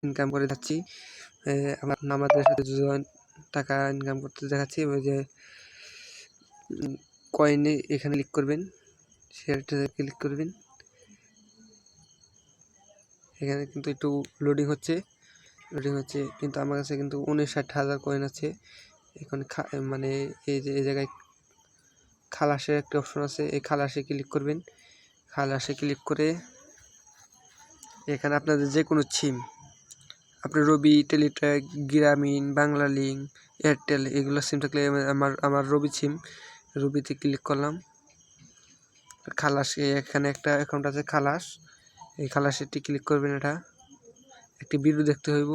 Income করে যাচ্ছি। আমার আমাদের সাথে জয়েন টাকা ইনকাম করতে দেখাচ্ছি। ওই যে কয়েনে এখানে ক্লিক করবেন, শেয়ারটা ক্লিক করবেন। এখানে কিন্তু একটু লোডিং হচ্ছে কিন্তু আমার কাছে কিন্তু 59,000 কয়েন আছে। এখন মানে এই জায়গায় খালাসের একটা অপশন আছে, এই খালাসে ক্লিক করবেন। খালাসে ক্লিক করে এখানে আপনাদের যে কোনো সিম, আপনি রবি, টেলিটক, গ্রামীণ, বাংলা লিঙ্ক, এয়ারটেল এগুলো সিম থাকলে আমার রবি সিম, রবিতে ক্লিক করলাম। খালাস এখানে একটা অ্যাকাউন্ট আছে খালাস, এই খালাসেরটি ক্লিক করবেন। এটা একটি ভিডিও দেখতে হইব,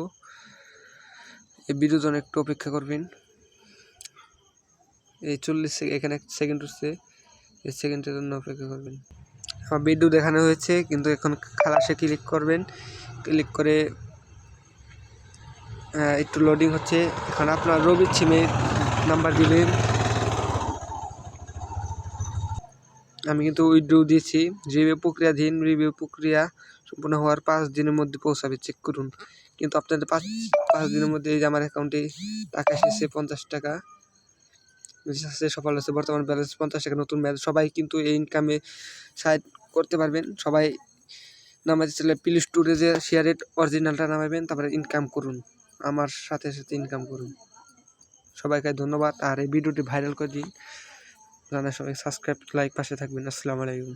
এই ভিডিওর জন্য একটু অপেক্ষা করবেন। এই 40 এখানে এক সেকেন্ড হচ্ছে, এই সেকেন্ডের জন্য অপেক্ষা করবেন। আমার ভিডিও দেখানো হয়েছে, কিন্তু এখন খালাসে ক্লিক করবেন। ক্লিক করে একটু লোডিং হচ্ছে। এখন আপনার রবি সিমের নাম্বার দিবেন। আমি কিন্তু উইথড্র দিয়েছি। রিভিউ প্রক্রিয়া সম্পূর্ণ হওয়ার 5 দিনের মধ্যে পৌঁছাবে, চেক করুন। কিন্তু আপনাদের 5 দিনের মধ্যে এই যে আমার অ্যাকাউন্টে টাকা এসেছে 50 টাকা সফল হয়েছে। বর্তমান ব্যালেন্স 50 টাকা, নতুন ব্যালেন্স। সবাই কিন্তু এই ইনকামে সাহায্য করতে পারবেন। সবাই নামাতে চাইলে প্লে স্টোরে যে শেয়ারের অরিজিনালটা নামাবেন, তারপরে ইনকাম করুন, আমার সাথে সাথে ইনকাম করুন। সবাইকে ধন্যবাদ, আর এই ভিডিওটি ভাইরাল করে দিন। জানা সবাই সাবস্ক্রাইব, লাইক, পাশে থাকবেন। আসসালামু আলাইকুম।